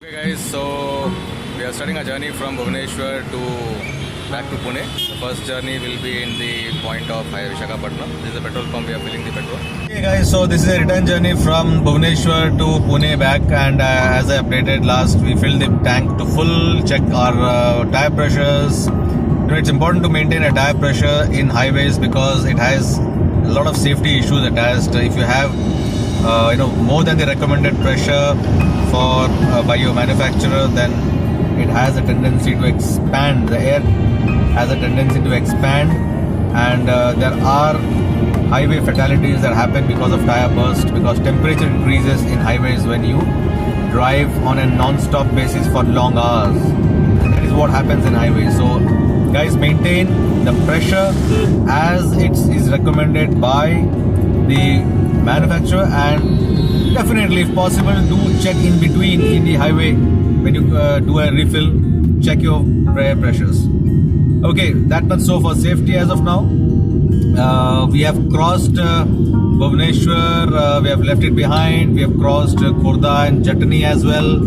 Okay guys, so we are starting a journey from Bhubaneswar to back to Pune. The first journey will be in the point of Visakhapatnam. This is a petrol pump, we are filling the petrol. Okay guys, so this is a return journey from Bhubaneswar to Pune back, and as I updated last, we filled the tank to full, check our tire pressures. You know, it's important to maintain a tire pressure in highways because it has a lot of safety issues attached. If you have more than the recommended pressure for by your manufacturer, then it has a tendency to expand. The air has a tendency to expand, and there are highway fatalities that happen because of tire burst, because temperature increases in highways when you drive on a non-stop basis for long hours. That is what happens in highways. So guys, maintain the pressure as it is recommended by the manufacturer, and definitely, if possible, do check in between in the highway when you do a refill. Check your tire pressures. Okay, that much so for safety as of now. We have crossed Bhubaneswar, we have left it behind. We have crossed Khurda and Jatni as well,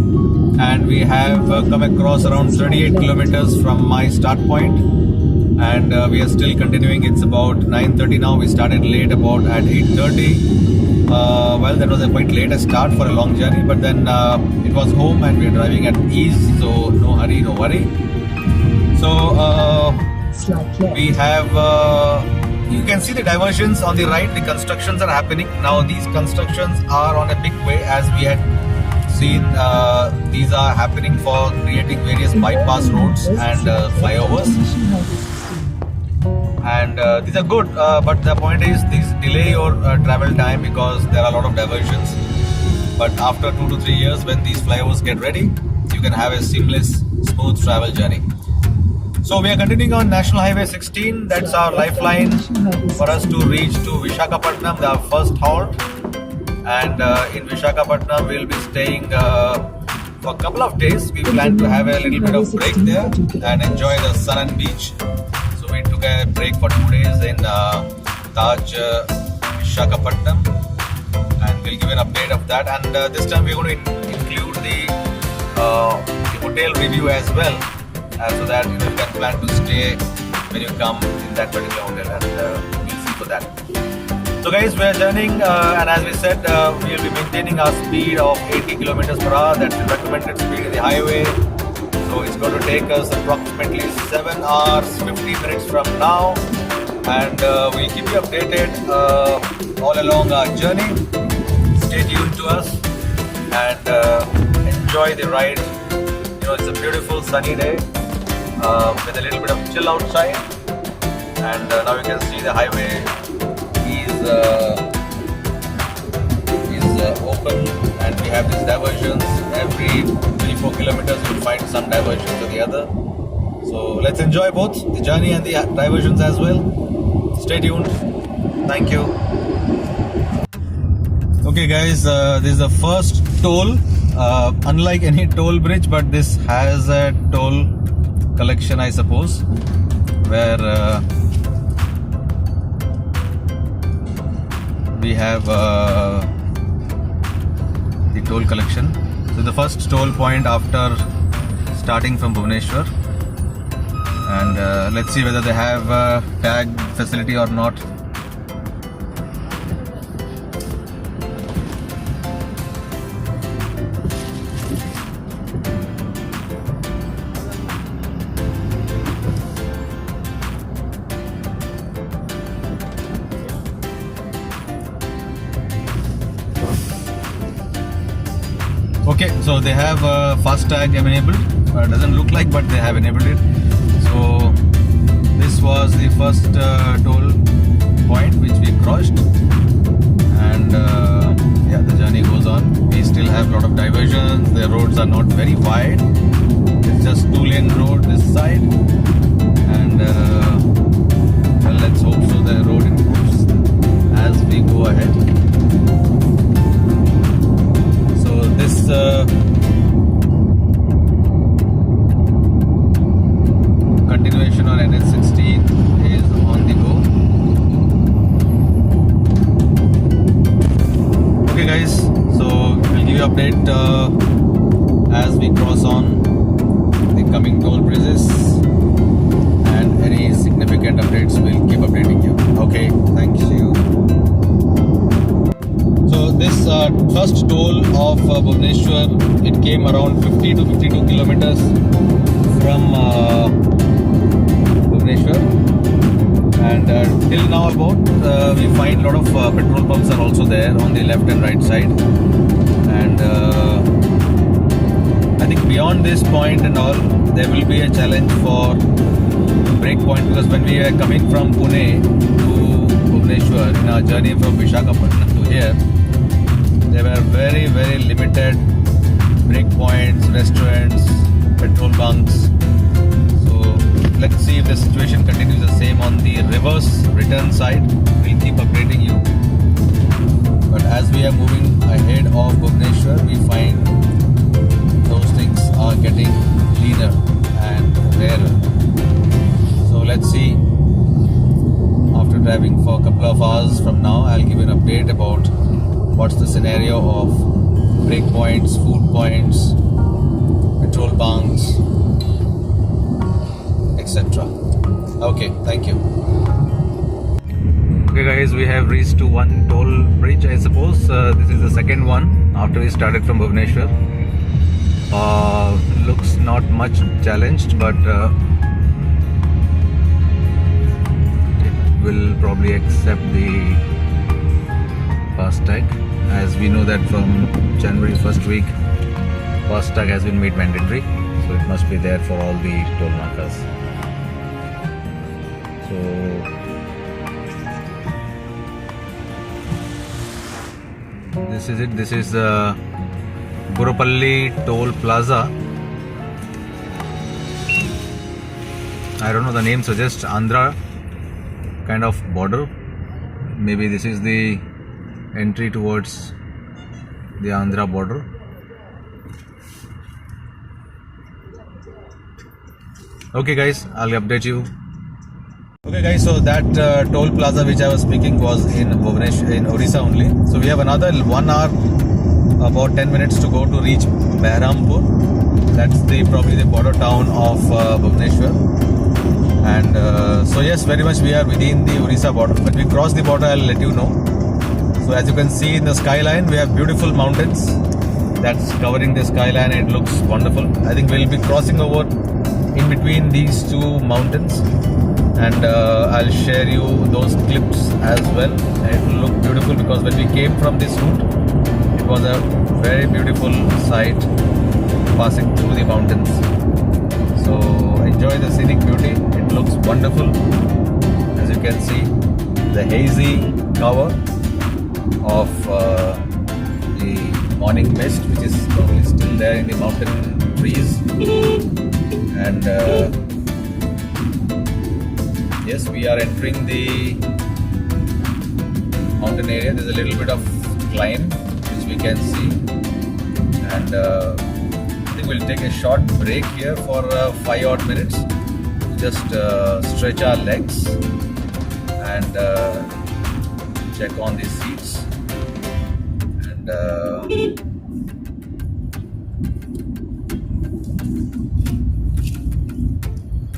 and we have come across around 38 kilometers from my start point, and we are still continuing. It's about 9:30 now. We started late, about at 8:30. Well, that was a quite late start for a long journey, but then it was home and we are driving at ease, so no hurry, no worry. So we have, you can see the diversions on the right. The constructions are happening now. These constructions are on a big way, as we had seen. These are happening for creating various bypass roads and flyovers. And these are good, but the point is these delay your travel time because there are a lot of diversions. But after 2 to 3 years, when these flyovers get ready, you can have a seamless, smooth travel journey. So we are continuing on National Highway 16. That's our lifeline for us to reach to Visakhapatnam, our first halt. And in Visakhapatnam, we'll be staying for a couple of days. We plan to have a little bit of break there and enjoy the sun and beach. We took a break for 2 days in Taj Visakhapatnam, and we'll give an update of that. And this time we're going to include the hotel review as well, so that you can plan to stay when you come in that particular hotel, and we'll see for that. So guys, we are journeying, and as we said, we will be maintaining our speed of 80 kilometers per hour. That's the recommended speed in the highway. So it's going to take us approximately 7 hours 50 minutes from now, and we'll keep you updated all along our journey. Stay tuned to us and enjoy the ride. You know, it's a beautiful sunny day with a little bit of chill outside, and now you can see the highway is open, and we have these diversions. Every 3-4 kilometers you'll find some diversions or the other. So let's enjoy both the journey and the diversions as well. Stay tuned. Thank you. Okay guys, this is the first toll. Unlike any toll bridge, but this has a toll collection, I suppose, where we have the toll collection. So the first toll point after starting from Bhubaneswar, and let's see whether they have tag facility or not. Okay, so they have FASTag enabled. Doesn't look like, but they have enabled it. So this was the first toll point which we crossed, and yeah, the journey goes on. We still have a lot of diversions. The roads are not very wide. It's just 2-lane road this side, and well, let's hope so the road improves as we go ahead. This continuation on NH16 is on the go. Okay guys, so we'll give you update as we cross on the coming toll bridges, and any significant updates we'll keep updating you. Okay, thank you. So this first toll of Bhubaneswar, it came around 50 to 52 kilometers from Bhubaneswar, and till now about we find a lot of petrol pumps are also there on the left and right side, and I think beyond this point and all there will be a challenge for break point, because when we are coming from Pune to Bhubaneswar in our journey from Visakhapatnam to here, there were very limited break points, restaurants, petrol bunks. So let's see if the situation continues the same on the reverse return side. We'll keep updating you. But as we are moving ahead of Bhubaneswar, we find those things are getting cleaner and rarer. So let's see. After driving for a couple of hours from now, I'll give you an update about what's the scenario of break points, food points, petrol bunks, etc. Okay, thank you. Okay guys, we have reached to one toll bridge, I suppose. This is the second one after we started from Bhubaneswar. Looks not much challenged, but it will probably accept the FASTag, as we know that from January first week FASTag has been made mandatory, so it must be there for all the toll markers. So this is it. This is Gurupalli Toll Plaza. I don't know, the name suggests Andhra kind of border. Maybe this is the entry towards the Andhra border. Okay guys, I'll update you. Okay guys, so that toll plaza which I was speaking was in Bhubaneswar, in Odisha only. So we have another 1 hour, about 10 minutes to go to reach Behrampur. That's probably the border town of Bhubaneswar. And so yes, very much we are within the Odisha border. When we cross the border, I'll let you know. So as you can see in the skyline, we have beautiful mountains that's covering the skyline. It looks wonderful. I think we'll be crossing over in between these two mountains, and I'll share you those clips as well. And it will look beautiful, because when we came from this route, it was a very beautiful sight passing through the mountains. So enjoy the scenic beauty. It looks wonderful. As you can see, the hazy cover of the morning mist, which is probably still there in the mountain trees, and yes, we are entering the mountain area. There's a little bit of climb which we can see, and I think we'll take a short break here for 5 odd minutes, just stretch our legs and check on the seats, and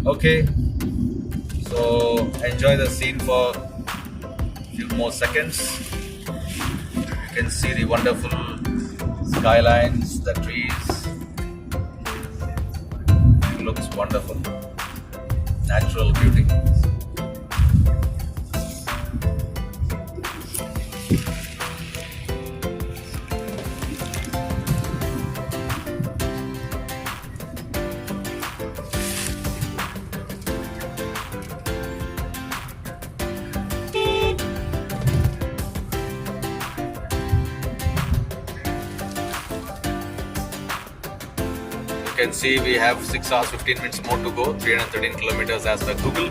okay, so enjoy the scene for a few more seconds. You can see the wonderful skylines, the trees. It looks wonderful. Natural beauty. You can see we have 6 hours 15 minutes more to go, 313 kilometers as per Google,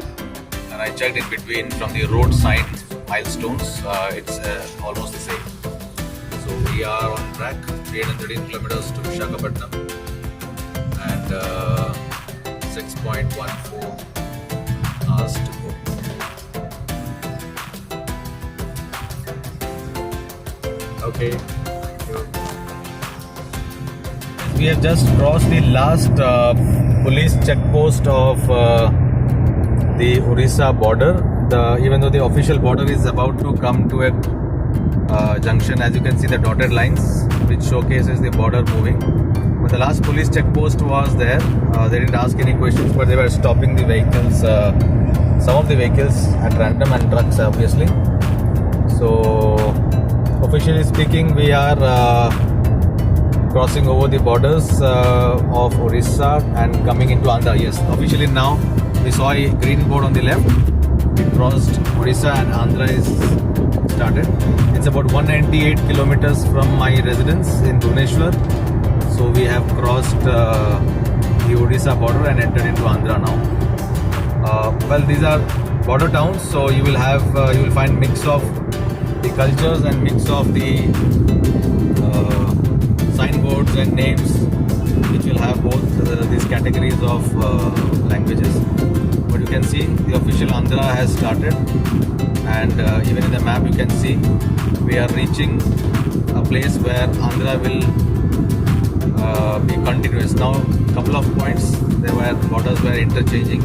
and I checked in between from the road sign milestones, it's almost the same. So we are on track, 313 kilometers to Visakhapatnam, and 6.14 hours to go. Okay, thank you. we have just crossed the last police check post of the Orissa border. Even though the official border is about to come to a junction, as you can see the dotted lines which showcases the border moving. But the last police check post was there. They didn't ask any questions, but they were stopping the vehicles, some of the vehicles at random, and trucks obviously. So officially speaking, we are crossing over the borders of Orissa and coming into Andhra. Yes, officially now we saw a green board on the left. We crossed Orissa and Andhra is started. It's about 198 kilometers from my residence in Bhubaneswar. So we have crossed the Odisha border and entered into Andhra now. Well, these are border towns, so you will find mix of the cultures and mix of the signboards and names, which will have both these categories of languages. But you can see the official Andhra has started, and even in the map you can see we are reaching a place where Andhra will be continuous. Now, couple of points there where borders were interchanging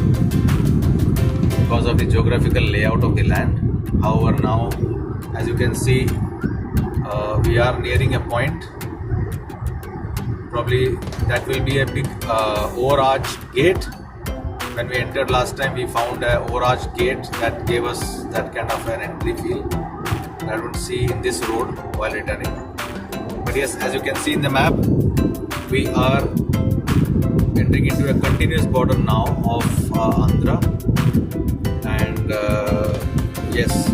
because of the geographical layout of the land. However, now as you can see, we are nearing a point. Probably that will be a big overarched gate. When we entered last time, we found an overarched gate that gave us that kind of an entry feel that I would see in this road while returning. But yes, as you can see in the map, we are entering into a continuous border now of Andhra, and yes,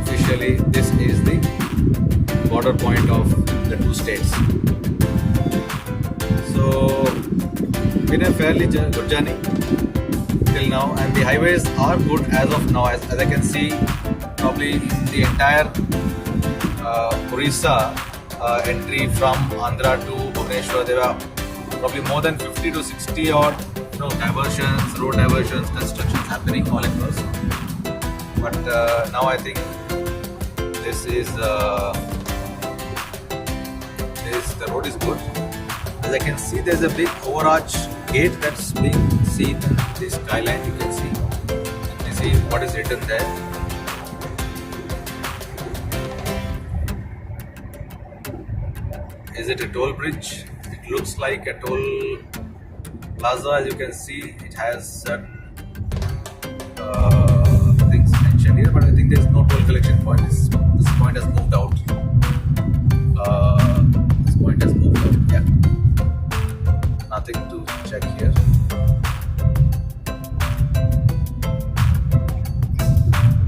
officially this is the border point of the two states. So been a fairly good journey till now, and the highways are good as of now. As I can see, probably the entire Orissa entry from Andhra to Bhubaneswar, there were probably more than 50 to 60 odd diversions, road diversions, constructions happening all across. But now I think this the road is good. As I can see, there's a big overarch gate that's being seen in the skyline. You can see. Let me see what is written there. Is it a toll bridge? It looks like a toll plaza. As you can see, it has certain things mentioned here, but I think there's no toll collection point. This point has moved out. This point has moved out. Yeah. Nothing to check here.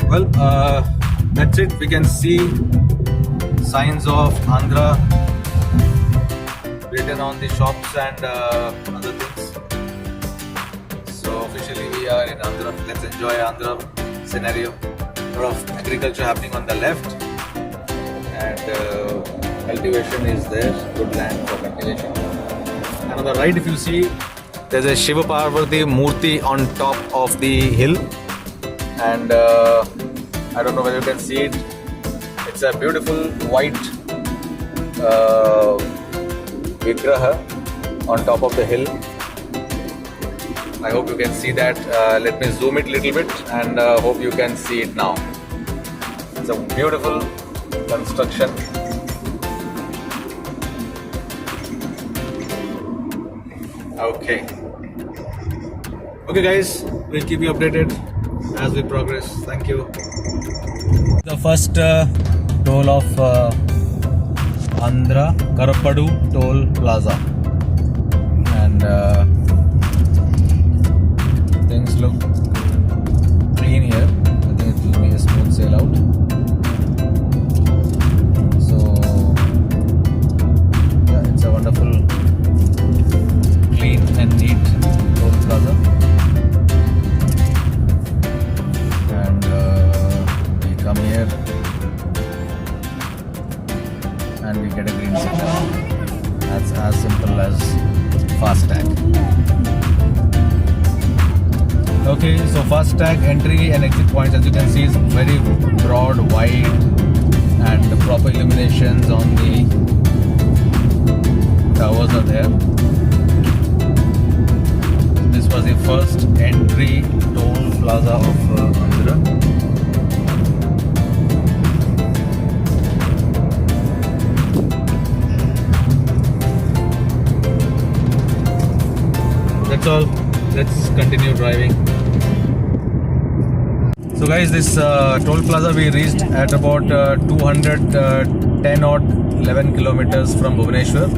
Well, that's it. We can see signs of Andhra written on the shops and other things. So officially we are in Andhra. Let's enjoy Andhra scenario. A lot of agriculture happening on the left, and cultivation is there. Good land for cultivation. And on the right, if you see, there's a Shiva Parvati Murti on top of the hill, and I don't know whether you can see it. It's a beautiful white Vigraha on top of the hill. I hope you can see that. Let me zoom it a little bit, and hope you can see it now. It's a beautiful construction. Okay guys, we'll keep you updated as we progress. Thank you. The first toll of Andhra Karapadu Toll Plaza, and things look clean here. I think it will be a smooth sail out. So yeah, it's a wonderful, clean and neat toll plaza, and we come here and we get a green signal. That's as simple as FASTag. Okay, so FASTag entry and exit points, as you can see, is very broad, wide, and the proper illuminations on the towers are there. This was the first entry toll plaza of Andhra. That's all. Let's continue driving. So guys, this toll plaza we reached at about 210 or 11 kilometers from Bhubaneswar,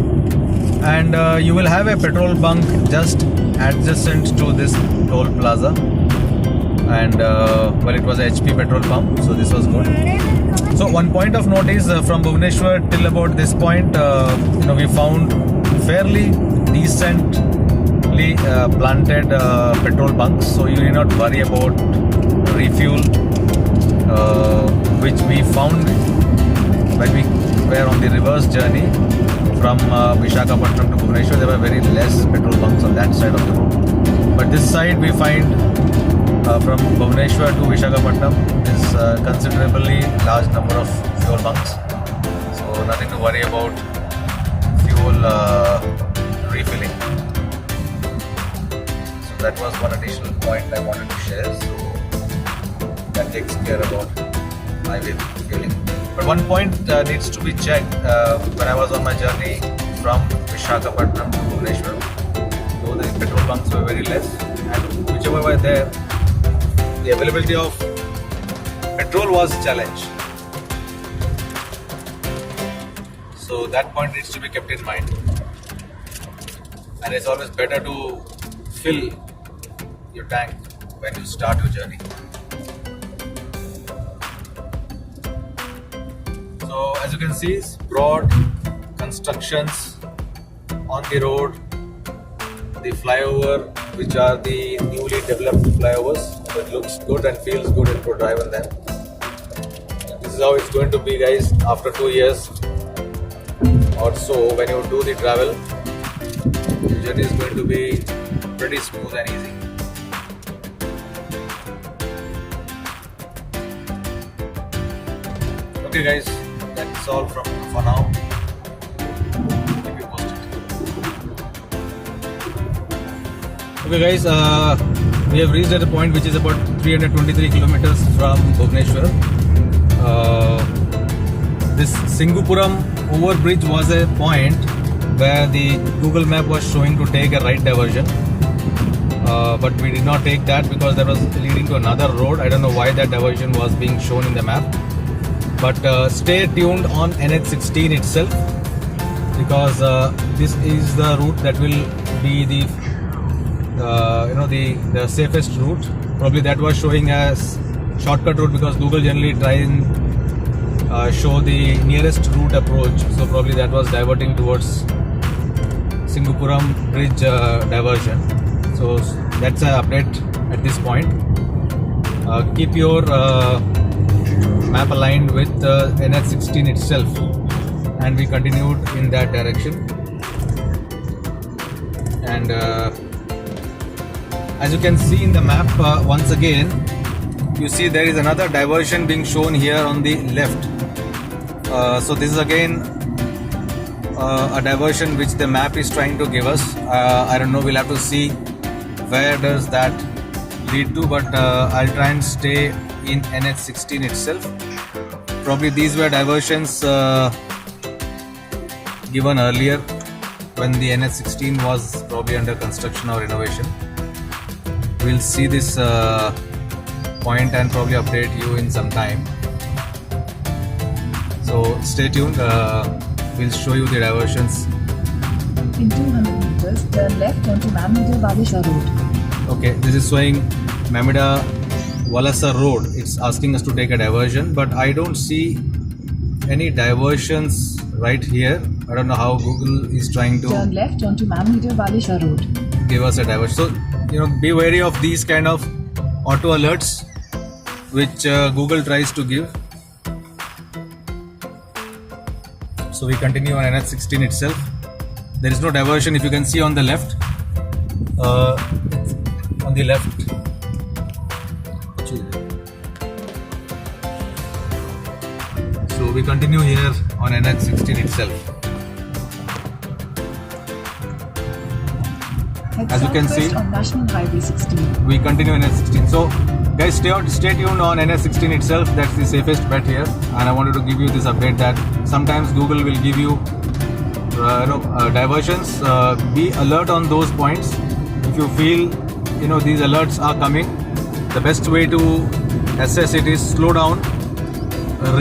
and you will have a petrol bunk just adjacent to this toll plaza, and well, it was a HP petrol pump, so this was good. So one point of note is from Bhubaneswar till about this point, we found fairly decently planted petrol bunks, so you need not worry about refuel, which we found when we were on the reverse journey from Visakhapatnam to Bhubaneswar. There were very less petrol bunks on that side of the road, but this side we find from Bhubaneswar to Visakhapatnam is considerably large number of fuel bunks, so nothing to worry about fuel refilling. So that was one additional point I wanted to share. So that takes care about highway fueling. But one point needs to be checked when I was on my journey from Visakhapatnam to Bhubaneswar. Though the petrol bunks were very less, and whichever were there, the availability of petrol was a challenge. So that point needs to be kept in mind. And it's always better to fill your tank when you start your journey. So as you can see, broad constructions on the road, the flyover, which are the newly developed flyovers, that looks good and feels good and to drive on them. This is how it's going to be, guys, after 2 years or so. When you do the travel, the journey is going to be pretty smooth and easy. Okay guys, that's all for now. Keep you posted. Okay guys, we have reached at a point which is about 323 kilometers from Bhubaneswar. This Singupuram overbridge was a point where the Google map was showing to take a right diversion. But we did not take that because that was leading to another road. I don't know why that diversion was being shown in the map. But stay tuned on NH16 itself, because this is the route that will be the safest route. Probably that was showing as shortcut route because Google generally try and show the nearest route approach. So probably that was diverting towards Singupuram bridge diversion. So that's an update at this point. Keep your map aligned with NH16 itself, and we continued in that direction. And as you can see in the map, once again you see there is another diversion being shown here on the left. So this is again a diversion which the map is trying to give us. I don't know, we'll have to see where does that lead to, but I'll try and stay in NH16 itself. Probably these were diversions given earlier when the NH16 was probably under construction or renovation. We'll see this point and probably update you in some time. So stay tuned. We'll show you the diversions. In 200 meters, turn left onto Mamida Valesha Road. Okay, this is showing Mamida Valesha Road. It's asking us to take a diversion, but I don't see any diversions right here. I don't know how Google is trying to turn left onto Mamida Valesha Road. Give us a diversion. So, be wary of these kind of auto alerts which Google tries to give. So we continue on NH16 itself. There is no diversion. If you can see on the left, So we continue here on NH16 itself. Head As you can southwest see, on National Highway 16. we continue NH16. So guys, stay tuned on NH16 itself. That's the safest bet here, and I wanted to give you this update that sometimes Google will give you diversions. Be alert on those points. If you feel these alerts are coming, the best way to assess it is slow down,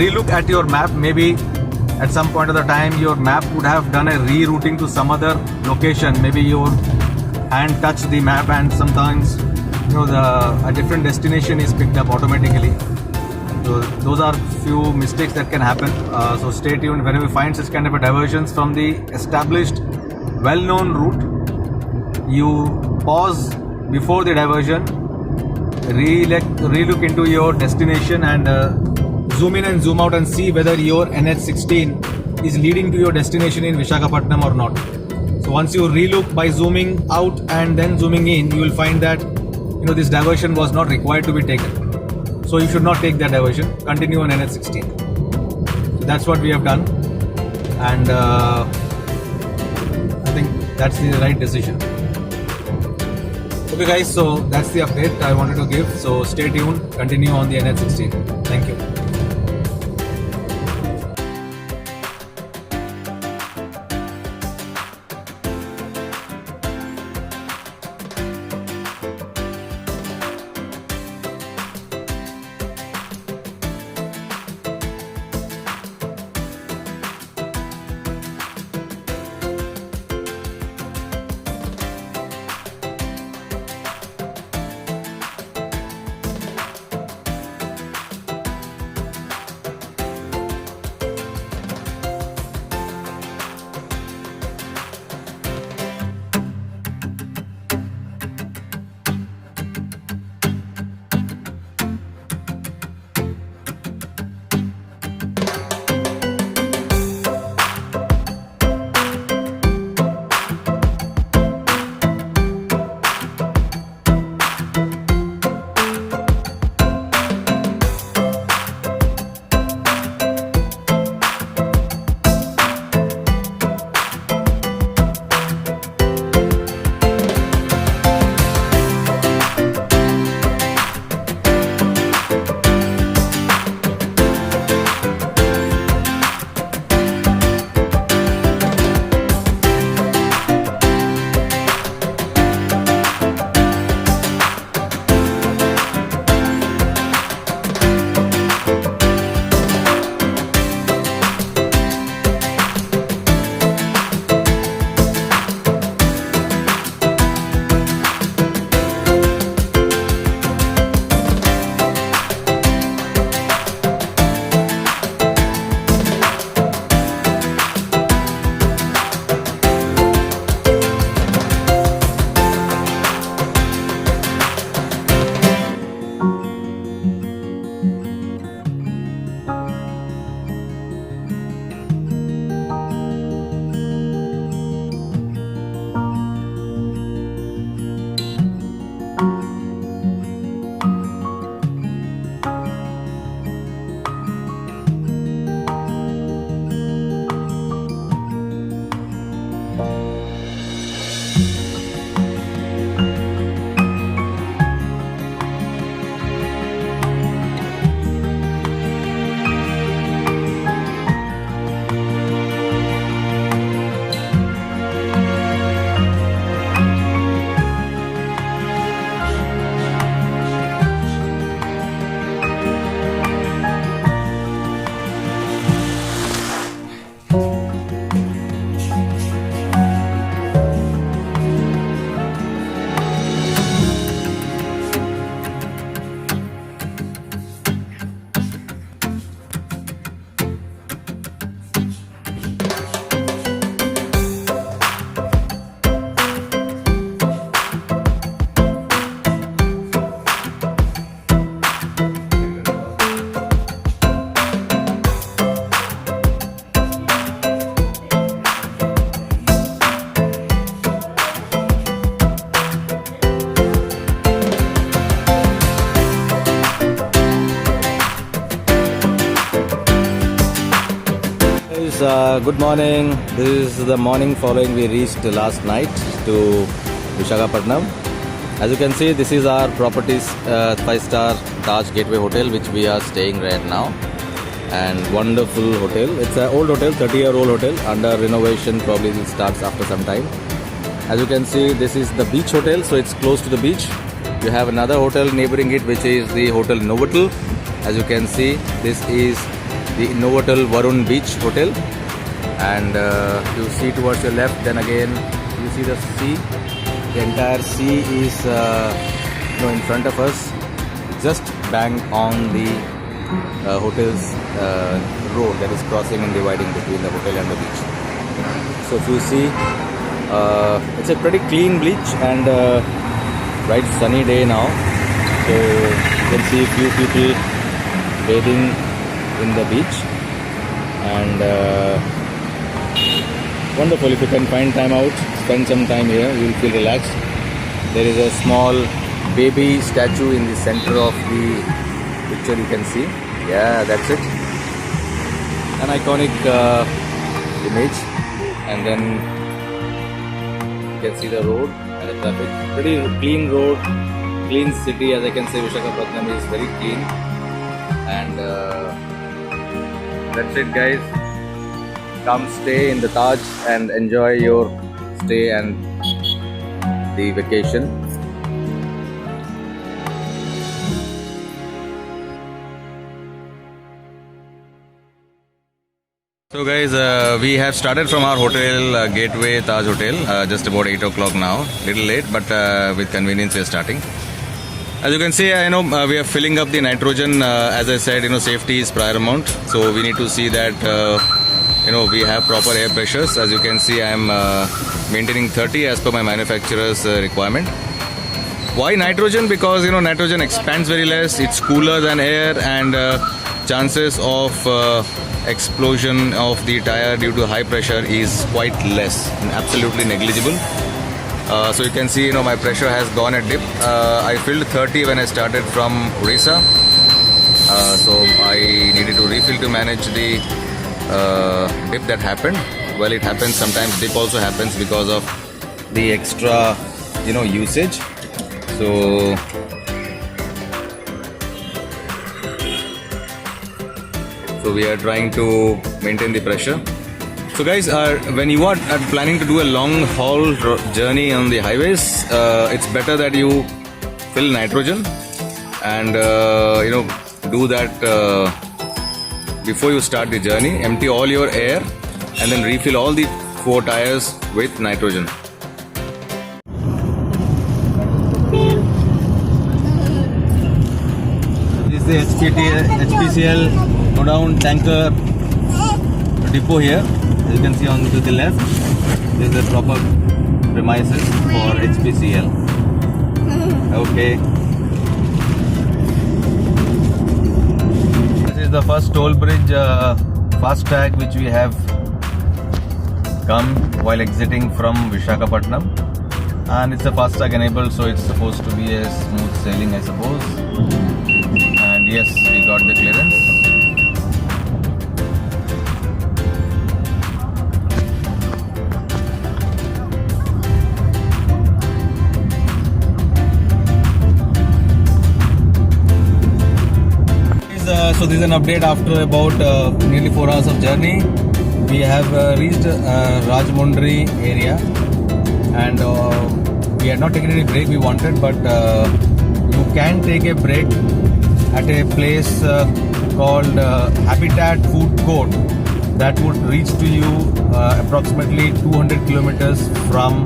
relook at your map. Maybe at some point of the time your map would have done a rerouting to some other location. Maybe your hand touched the map and sometimes a different destination is picked up automatically. So those are few mistakes that can happen. So stay tuned whenever you find such kind of a diversions from the established well-known route. You pause before the diversion, relook into your destination and zoom in and zoom out and see whether your NH16 is leading to your destination in Visakhapatnam or not. So once you relook by zooming out and then zooming in, you will find that this diversion was not required to be taken. So you should not take that diversion. Continue on NH16. So that's what we have done, and I think that's the right decision. Okay guys, so that's the update I wanted to give. So stay tuned, continue on the NH16. Thank you. Good morning. This is the morning following we reached last night to Visakhapatnam. As you can see, this is our property's 5-star Taj Gateway Hotel, which we are staying right now. And wonderful hotel. It's an old hotel, 30-year-old hotel, under renovation. Probably it starts after some time. As you can see, this is the beach hotel, so it's close to the beach. You have another hotel neighboring it, which is the Hotel Novotel. As you can see, this is the Novotel Varun Beach Hotel. And you see towards your left, then again you see the sea. The entire sea is in front of us, just bang on the hotel's road that is crossing and dividing between the hotel and the beach. So if you see, it's a pretty clean beach and bright sunny day now. So you can see a few people bathing in the beach, and wonderful. If you can find time out, spend some time here, you will feel relaxed. There is a small baby statue in the center of the picture, you can see. Yeah, that's it. An iconic image. And then you can see the road and the traffic. Pretty clean road, clean city. As I can say, Visakhapatnam is very clean. And that's it, guys. Come stay in the Taj and enjoy your stay and the vacation. So guys, we have started from our hotel, Gateway Taj Hotel, just about 8 o'clock now. Little late, but with convenience we are starting. As you can see, we are filling up the nitrogen. As I said, safety is paramount. So we need to see that we have proper air pressures. As you can see, I am maintaining 30 as per my manufacturer's requirement. Why nitrogen? Because nitrogen expands very less. It's cooler than air, and chances of explosion of the tire due to high pressure is quite less, absolutely negligible. So you can see, my pressure has gone a dip. I filled 30 when I started from Orissa. So I needed to refill to manage the dip that happened. Well, it happens sometimes. Dip also happens because of the extra usage. So we are trying to maintain the pressure. So guys, when you are planning to do a long haul journey on the highways, it's better that you fill nitrogen and do that before you start the journey. Empty all your air and then refill all the 4 tires with nitrogen. This is the HPCL Godown tanker depot here. As you can see on to the left, this is the proper premises for HPCL. Okay. This is the first toll bridge FASTag which we have come while exiting from Visakhapatnam, and it's a FASTag enabled, so it's supposed to be a smooth sailing, I suppose. And yes, we got the clearance. So this is an update after about nearly 4 hours of journey. We have reached Rajahmundry area, and we had not taken any break we wanted, but you can take a break at a place called Habitat Food Court that would reach to you approximately 200 kilometers from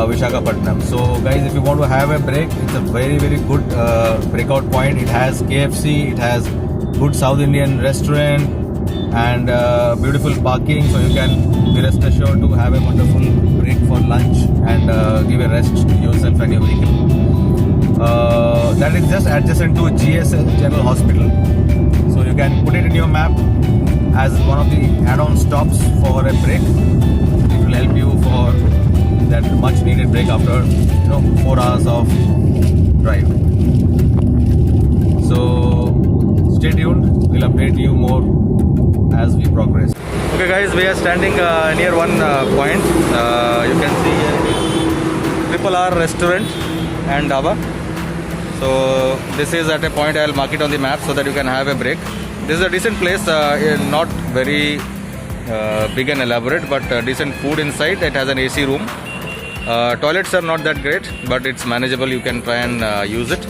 Visakhapatnam. So guys, if you want to have a break, it's a very good breakout point. It has KFC, it has good South Indian restaurant and beautiful parking, so you can be rest assured to have a wonderful break for lunch and give a rest to yourself and your vehicle. That is just adjacent to GSL General Hospital, so you can put it in your map as one of the add-on stops for a break. It will help you for that much needed break after 4 hours of drive. So stay tuned, we'll update you more as we progress. Okay guys, we are standing near one point. You can see Triple R Restaurant and Dhaba. So this is at a point, I'll mark it on the map so that you can have a break. This is a decent place, not very big and elaborate, but decent food inside. It has an AC room. Toilets are not that great, but it's manageable. You can try and use it.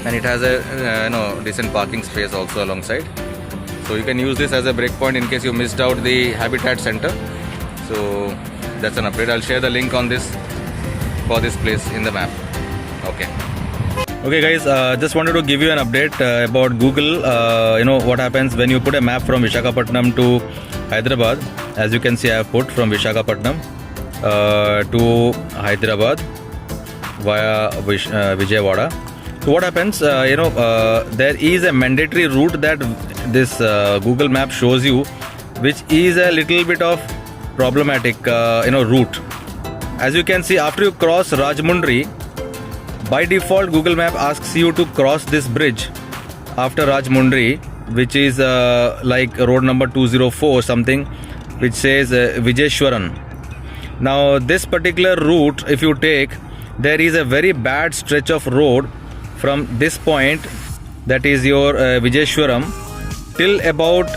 And it has a decent parking space also alongside. So you can use this as a break point in case you missed out the Habitat Center. So that's an update. I'll share the link on this for this place in the map. Okay guys, just wanted to give you an update about Google. What happens when you put a map from Visakhapatnam to Hyderabad. As you can see, I have put from Visakhapatnam to Hyderabad via Vijayawada. So what happens, there is a mandatory route that this Google map shows you, which is a little bit of problematic route. As you can see, after you cross Rajmundry, by default Google map asks you to cross this bridge after Rajmundry, which is like road number 204 something, which says Vijayeshwaran. Now this particular route, if you take, there is a very bad stretch of road from this point, that is your Vijayeshwaram, till about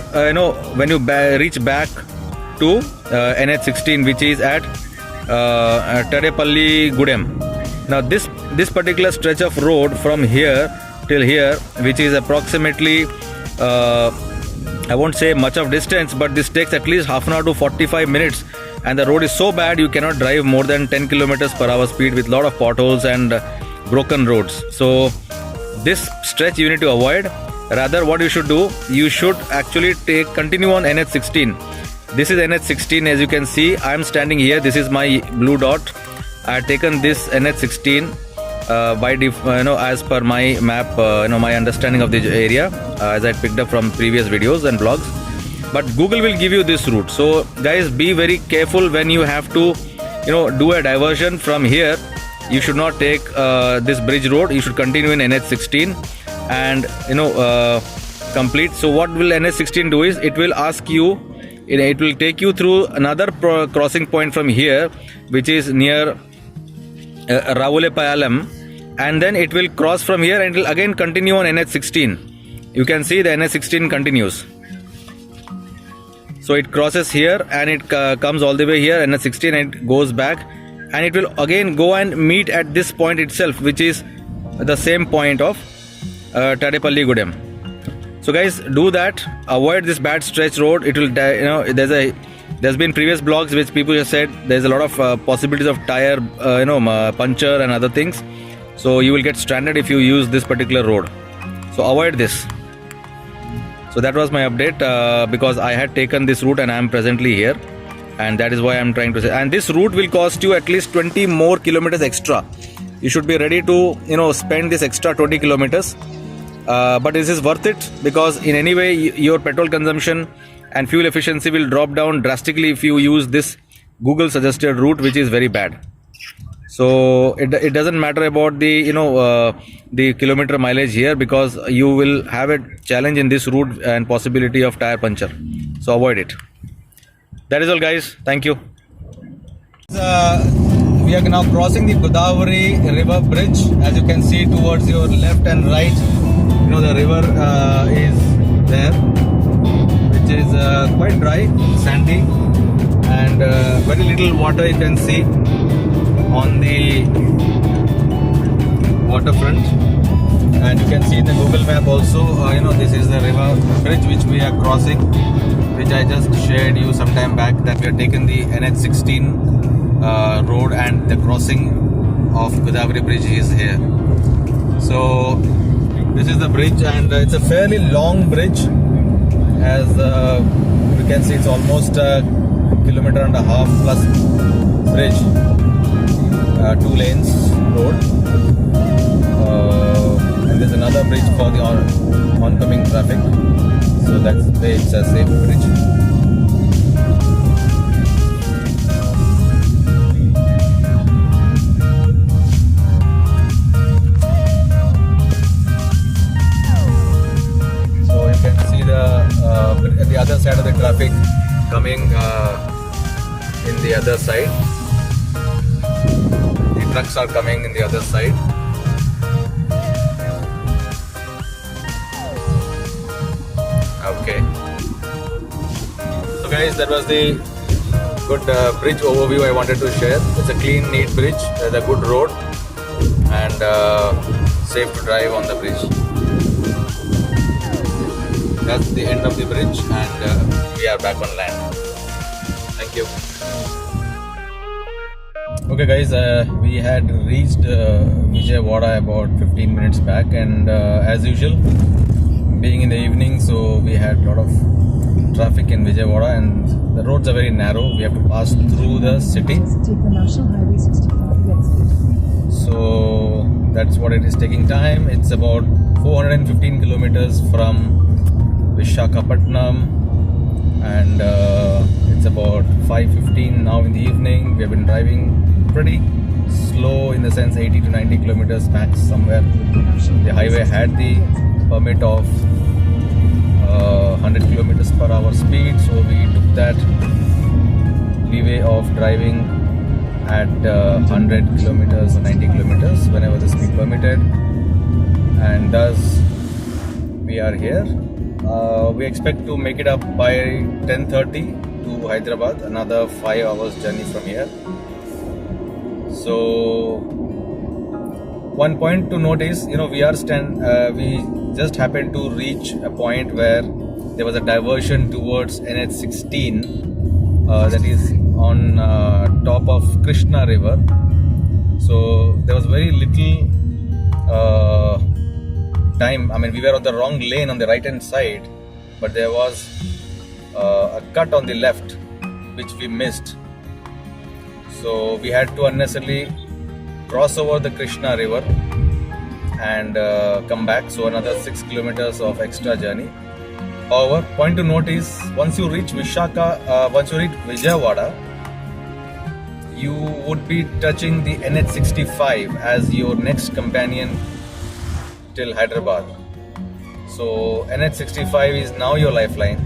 when you reach back to NH16, which is at Tadepalli Gudem. Now this particular stretch of road from here till here, which is approximately I won't say much of distance, but this takes at least half an hour to 45 minutes, and the road is so bad you cannot drive more than 10 kilometers per hour speed with lot of potholes and broken roads. So this stretch you need to avoid. Rather, what you should do, you should actually continue on NH16. This is NH16. As you can see, I am standing here. This is my blue dot. I had taken this NH16 as per my map, my understanding of the area, as I picked up from previous videos and blogs. But Google will give you this route. So guys, be very careful when you have to do a diversion from here. You should not take this bridge road. You should continue in NH16 and complete. So what will NH16 do is, it will ask you, it will take you through another crossing point from here, which is near Ravulepayalam, and then it will cross from here and it will again continue on NH16. You can see the NH16 continues. So it crosses here and it comes all the way here, NH16, and it goes back, and it will again go and meet at this point itself, which is the same point of Tadepalli Gudem. So guys, do that. Avoid this bad stretch road. It will, there's been previous blogs which people have said there's a lot of possibilities of tire, puncture and other things. So you will get stranded if you use this particular road. So avoid this. So that was my update because I had taken this route and I am presently here, and that is why I am trying to say. And this route will cost you at least 20 more kilometers extra. You should be ready to spend this extra 20 kilometers. But this is worth it, because in any way your petrol consumption and fuel efficiency will drop down drastically if you use this Google suggested route, which is very bad. So it doesn't matter about the the kilometer mileage here, because you will have a challenge in this route and possibility of tire puncture. So avoid it. That is all guys. Thank you. We are now crossing the Godavari river bridge. As you can see towards your left and right, the river is there, which is quite dry, sandy, and very little water you can see on the waterfront. And you can see in the Google map also, this is the river bridge which we are crossing, which I just shared you some time back, that we have taken the NH16 road, and the crossing of Godavari bridge is here. So this is the bridge, and it's a fairly long bridge. As you can see, it's almost a kilometer and a half plus bridge, 2 lanes road, and there's another bridge for the oncoming traffic. So that's why it's a safe bridge. The other side of the traffic coming in the other side. the trucks are coming in the other side. Okay. So guys, that was the good bridge overview I wanted to share. It's a clean, neat bridge. There's a good road and safe to drive on the bridge. That's the end of the bridge and we are back on land. Thank you. Okay guys, we had reached Vijayawada about 15 minutes back, and as usual, being in the evening, so we had a lot of traffic in Vijayawada and the roads are very narrow. We have to pass through the city. Take the National Highway 65 exit. So that's what it is taking time. It's about 415 kilometers from Visakhapatnam, and it's about 5:15 now in the evening. We have been driving pretty slow, in the sense 80 to 90 kilometers max somewhere. The highway had the permit of 100 kilometers per hour speed, so we took that leeway of driving at 100 kilometers or 90 kilometers whenever the speed permitted, and thus we are here. We expect to make it up by 10:30 to Hyderabad, another 5 hours journey from here. So one point to note is, we just happened to reach a point where there was a diversion towards NH16 that is on top of Krishna river. So there was very little time. I mean, we were on the wrong lane on the right hand side, but there was a cut on the left which we missed. So we had to unnecessarily cross over the Krishna river and come back. So another 6 kilometers of extra journey. However, point to note is, once you reach Vijayawada, you would be touching the NH65 as your next companion till Hyderabad. So NH65 is now your lifeline,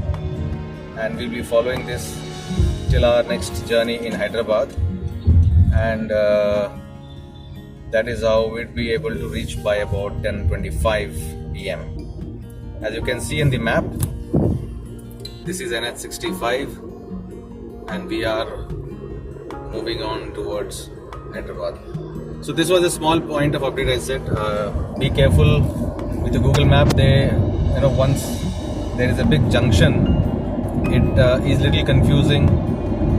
and we'll be following this till our next journey in Hyderabad, and that is how we'd be able to reach by about 10:25 PM. As you can see in the map, this is NH65 and we are moving on towards Hyderabad. So this was a small point of update. I said be careful with the Google map. Once there is a big junction, it is little confusing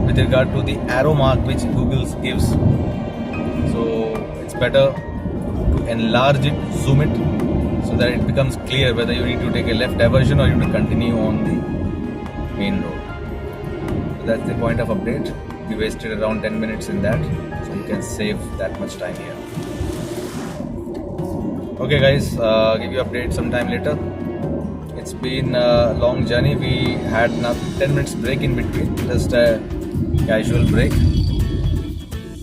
with regard to the arrow mark which Google gives. So it's better to enlarge it, zoom it, so that it becomes clear whether you need to take a left diversion or you need to continue on the main road. So that's the point of update. We wasted around 10 minutes in that, so you can save that much time here. Okay guys, give you update sometime later. It's been a long journey. We had 10 minutes break in between, just a casual break.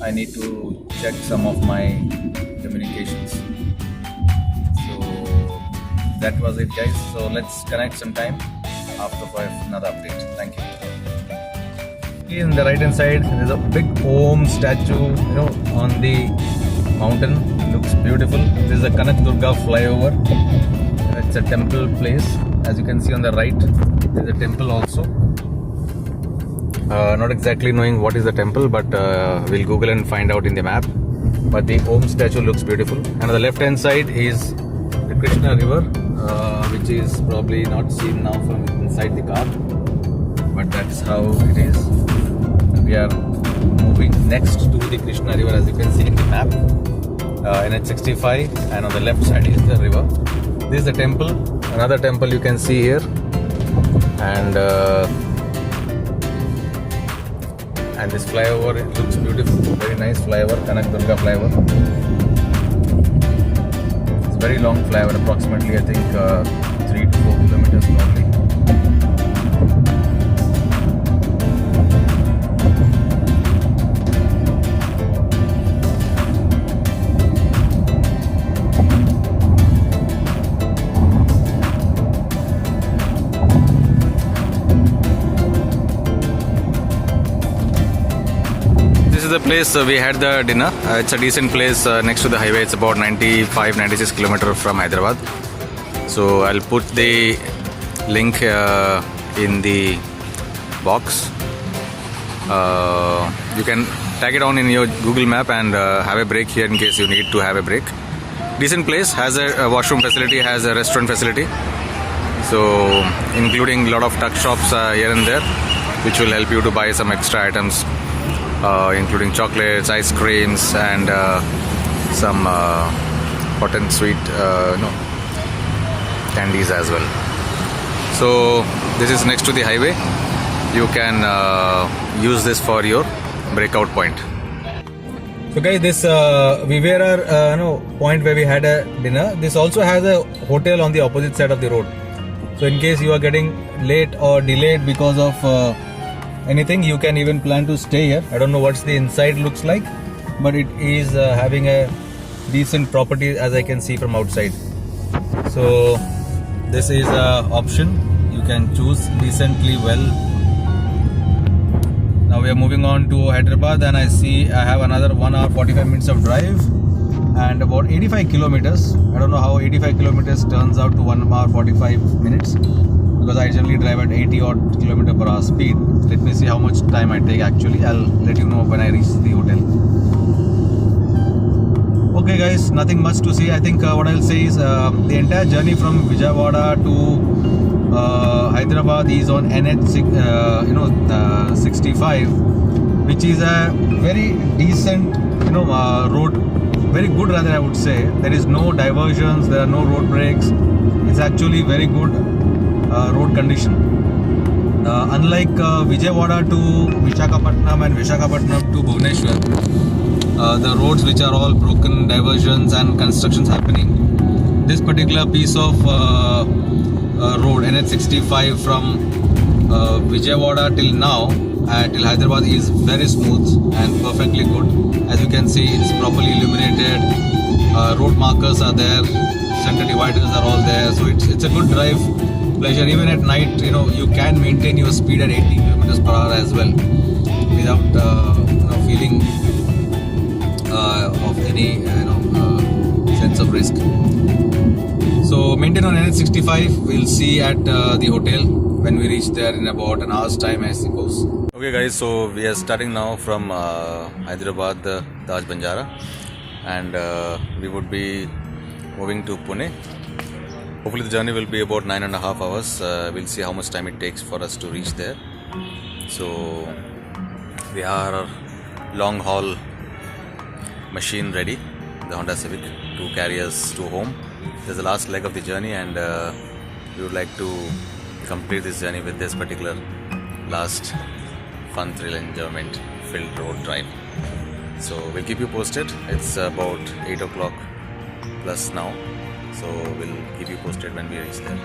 I need to check some of my communications. So that was it guys. So let's connect sometime after for another update. Thank you. In the right hand side, there's a big Om statue, on the mountain. Looks beautiful. This is a Kanak Durga flyover. It's a temple place. As you can see on the right, there's a temple also. Not exactly knowing what is the temple, but we'll Google and find out in the map. But the Om statue looks beautiful. And on the left hand side is the Krishna river, which is probably not seen now from inside the car, but that's how it is. We are moving next to the Krishna river, as you can see in the map, NH65, and on the left side is the river. This is the temple, another temple you can see here, and this flyover, it looks beautiful, very nice flyover, Kanak Durga flyover. It's a very long flyover, approximately I think 3 to 4 kilometers probably. is the place we had the dinner. It's a decent place next to the highway. It's about 95-96 kilometers from Hyderabad. So I'll put the link in the box. You can tag it on in your Google map and have a break here in case you need to have a break. Decent place, has a washroom facility, has a restaurant facility. So including a lot of tuck shops here and there, which will help you to buy some extra items, including chocolates, ice creams, and some hot and sweet candies as well. So this is next to the highway. You can use this for your breakout point. So guys, this we were our point where we had a dinner. This also has a hotel on the opposite side of the road. So in case you are getting late or delayed because of anything, you can even plan to stay here. I don't know what's the inside looks like, but it is having a decent property as I can see from outside. So this is an option. You can choose decently well. Now we are moving on to Hyderabad, and I see I have another 1 hour 45 minutes of drive and about 85 kilometers. I don't know how 85 kilometers turns out to 1 hour 45 minutes because I generally drive at 80 odd kilometer per hour speed. Let me see how much time I take actually. I'll let you know when I reach the hotel. Okay guys, nothing much to see. I think what I'll say is the entire journey from Vijayawada to Hyderabad is on NH 65, which is a very decent road, very good rather I would say. There is no diversions, there are no road breaks. It's actually very good road condition. Unlike Vijayawada to Visakhapatnam and Visakhapatnam to Bhubaneswar, the roads which are all broken, diversions and constructions happening. This particular piece of road NH65 from Vijayawada till now till Hyderabad is very smooth and perfectly good. As you can see, it's properly illuminated. Road markers are there. Center dividers are all there. So it's a good drive pleasure. Even at night, you can maintain your speed at 80 kilometers per hour as well without feeling of any sense of risk. So maintain on NH65. We'll see at the hotel when we reach there in about an hour's time, I suppose. Okay guys, so we are starting now from Hyderabad, Taj Banjara, and we would be moving to Pune. Hopefully the journey will be about 9.5 hours. We'll see how much time it takes for us to reach there. So we are long haul machine ready, the Honda Civic, to carry us to home. This is the last leg of the journey, and we would like to complete this journey with this particular last fun, thrill, enjoyment filled road drive. So we'll keep you posted. It's about 8 o'clock plus now, so we'll keep you posted when we reach there.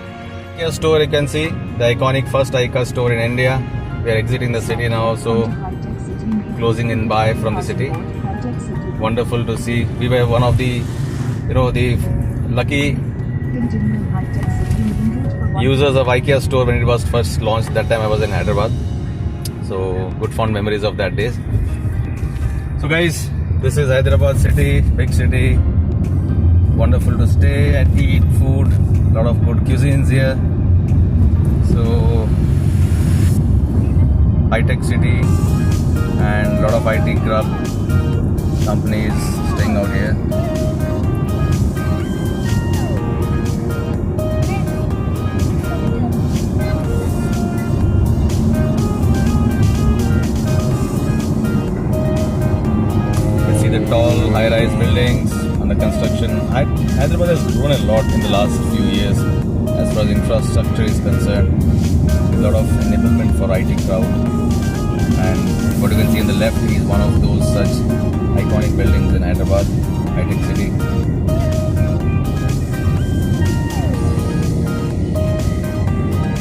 Here store, you can see the iconic first ICA store in India. We are exiting the city now, so closing in by from the city. Wonderful to see. We were one of the the lucky users of IKEA store when it was first launched. That time I was in Hyderabad, so good fond memories of that days. So guys, this is Hyderabad city, big city, wonderful to stay and eat food, lot of good cuisines here. So high-tech city and lot of IT companies staying out here. Tall high-rise buildings under construction. Hyderabad has grown a lot in the last few years as far as infrastructure is concerned. A lot of enablement for IT crowd, and what you can see on the left is one of those such iconic buildings in Hyderabad, high-tech city.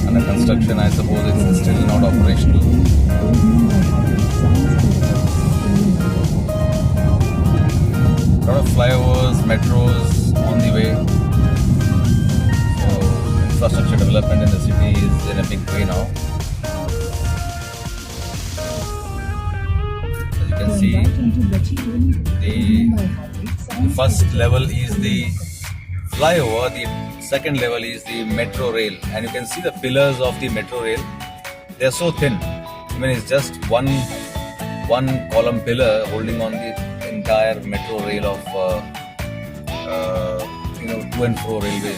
Under construction, I suppose it's still not operational. A lot of flyovers, metros on the way. So infrastructure development in the city is in a big way now. As you can see, The first level is the flyover, the second level is the metro rail, and you can see the pillars of the metro rail. They are so thin. I mean, it's just one column pillar holding on the entire metro rail of to and fro railway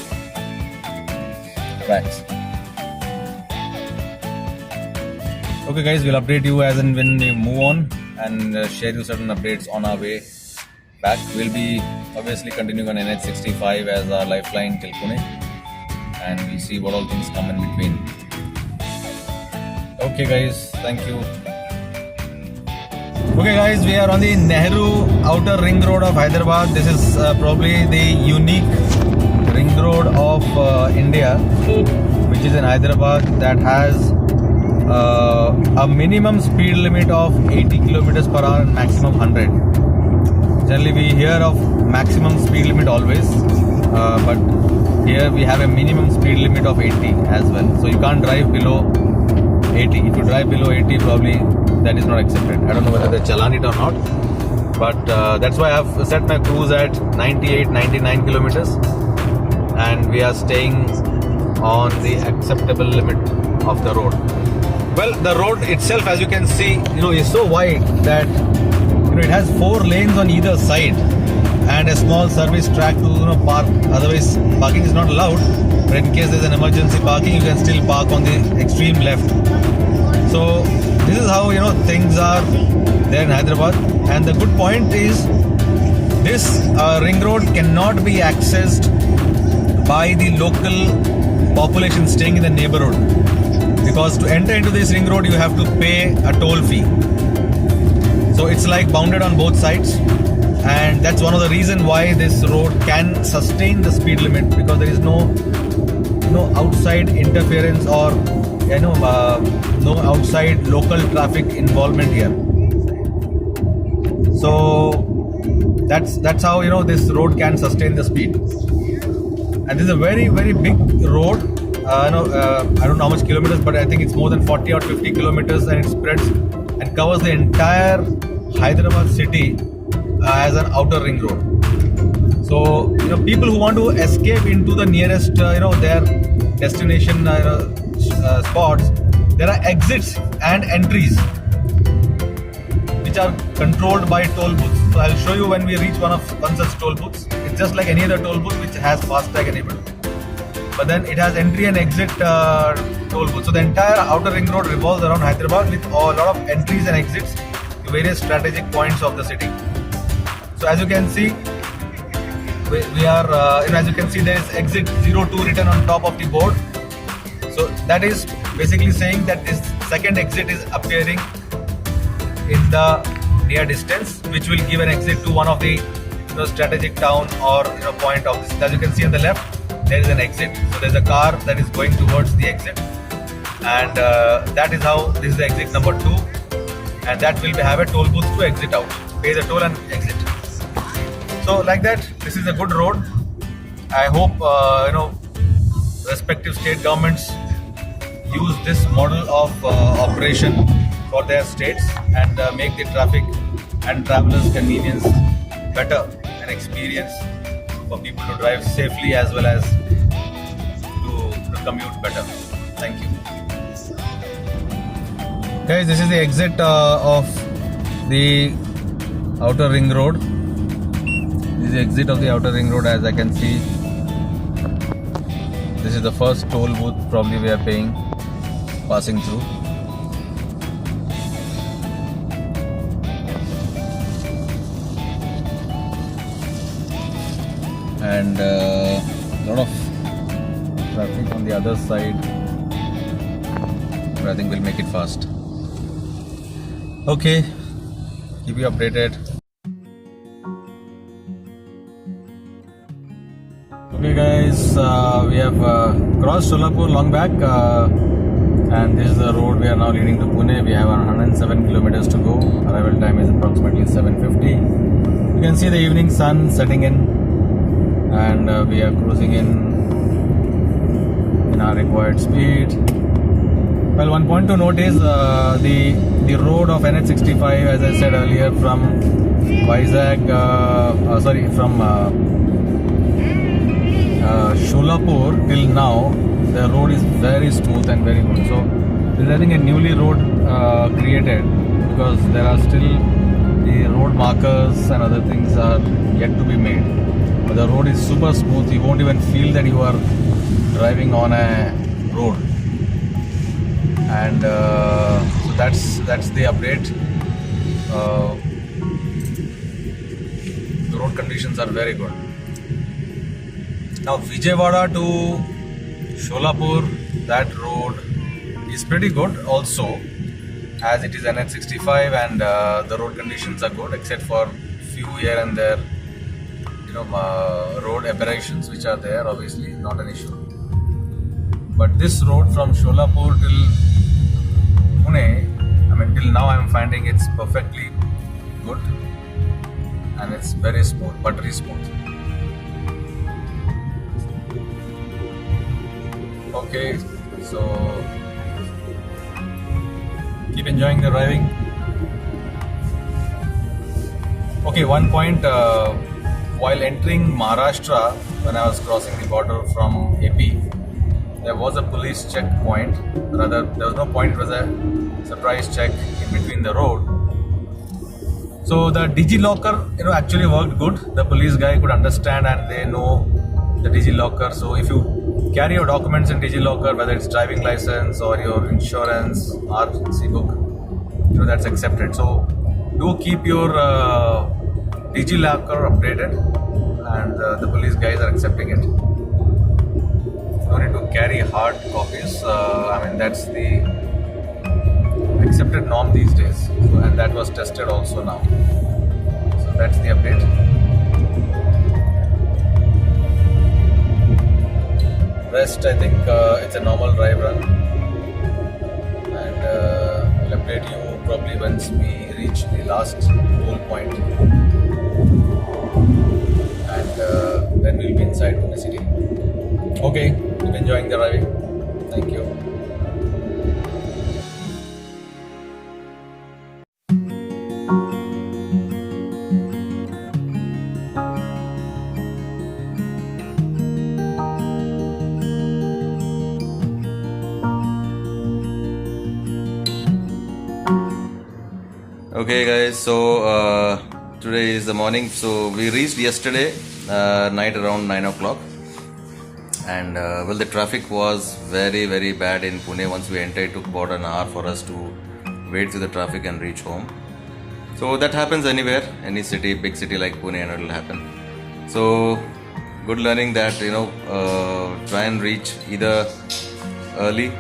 tracks. Okay guys, we'll update you as and when we move on and share you certain updates on our way back. We'll be obviously continuing on NH65 as our lifeline till Pune, and we'll see what all things come in between. Okay guys, thank you. Okay guys, we are on the Nehru Outer Ring Road of Hyderabad. This is probably the unique ring road of India, which is in Hyderabad, that has a minimum speed limit of 80 kilometers per hour and maximum 100. Generally we hear of maximum speed limit always, but here we have a minimum speed limit of 80 as well. So you can't drive below 80. If you drive below 80, probably that is not accepted. I don't know whether they challan it or not, but that's why I've set my cruise at 98, 99 kilometers, and we are staying on the acceptable limit of the road. Well, the road itself, as you can see, is so wide that it has 4 lanes on either side and a small service track to park. Otherwise, parking is not allowed. But in case there's an emergency parking, you can still park on the extreme left. So this is how things are there in Hyderabad. And the good point is, this ring road cannot be accessed by the local population staying in the neighborhood, because to enter into this ring road you have to pay a toll fee. So it's like bounded on both sides, and that's one of the reasons why this road can sustain the speed limit, because there is no outside interference or no outside local traffic involvement here. So that's how this road can sustain the speed. And this is a very, very big road. I don't know how much kilometers, but I think it's more than 40 or 50 kilometers, and it spreads and covers the entire Hyderabad city as an outer ring road. So people who want to escape into the nearest their destination spots, there are exits and entries which are controlled by toll booths. So I'll show you when we reach one such toll booths. It's just like any other toll booth which has FASTag enabled, but then it has entry and exit toll booths. So the entire outer ring road revolves around Hyderabad with a lot of entries and exits to various strategic points of the city. So as you can see, we are as you can see, there is exit 02 written on top of the board. So that is basically saying that this second exit is appearing in the near distance, which will give an exit to one of the strategic town or point of this. As you can see on the left, there is an exit. So there's a car that is going towards the exit, and that is how this is the exit number 2, and that will have a toll booth to exit out, pay the toll and exit. So like that, this is a good road. I hope respective state governments use this model of operation for their states and make the traffic and travelers' convenience better and experience for people to drive safely as well as to commute better. Thank you. Guys, this is the exit of the outer ring road. This is the exit of the outer ring road. As I can see, this is the first toll booth probably we are passing through. And a lot of traffic on the other side, but I think we'll make it fast. Okay, keep you updated. Okay guys, we have crossed Solapur long back, and this is the road we are now leading to Pune. We have 107 kilometers to go. Arrival time is approximately 7:50. You can see the evening sun setting in, and we are cruising in our required speed. Well, one point to note is the road of NH65, as I said earlier, from Vizag, from Sholapur till now, the road is very smooth and very good. So there is, I think, a newly road created, because there are still the road markers and other things are yet to be made. But the road is super smooth. You won't even feel that you are driving on a road. And so that's the update. The road conditions are very good. Now Vijayawada to Sholapur, that road is pretty good also, as it is NH65 and the road conditions are good, except for few here and there, road aberrations which are there. Obviously not an issue. But this road from Sholapur till Pune, till now I'm finding it's perfectly good and it's very smooth, buttery smooth. Okay, so keep enjoying the driving. Okay, one point, while entering Maharashtra, when I was crossing the border from AP, there was a police checkpoint. Rather, there was no point, it was a surprise check in between the road. So the DigiLocker, actually worked good. The police guy could understand and they know the DigiLocker. So if you carry your documents in DigiLocker, whether it's driving license or your insurance, RC book, that's accepted. So do keep your DigiLocker updated, and the police guys are accepting it. You don't need to carry hard copies. That's the accepted norm these days. So, and that was tested also now. So that's the update. Rest, I think it's a normal drive run, and I'll update you probably once we reach the last toll point, and then we'll be inside the city. Okay, keep enjoying the driving. Thank you. Okay guys, so today is the morning. So we reached yesterday night around 9 o'clock, and the traffic was very very bad in Pune. Once we entered, it took about an hour for us to wait through the traffic and reach home. So that happens anywhere, any city, big city like Pune, and it will happen. So good learning that try and reach either early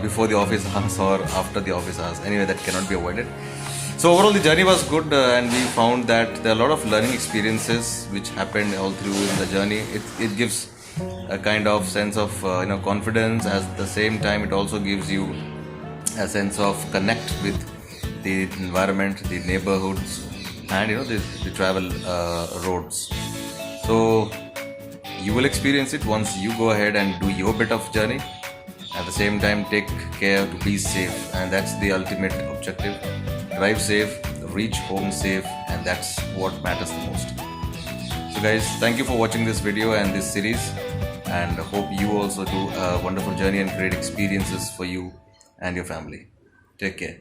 before the office hours or after the office hours. Anyway, that cannot be avoided. So overall the journey was good, and we found that there are a lot of learning experiences which happened all through in the journey. It gives a kind of sense of confidence. At the same time, it also gives you a sense of connect with the environment, the neighborhoods, and the travel roads. So you will experience it once you go ahead and do your bit of journey. At the same time, take care to be safe, and that's the ultimate objective. Drive safe, reach home safe, and that's what matters the most. So guys, thank you for watching this video and this series, and hope you also do a wonderful journey and great experiences for you and your family. Take care.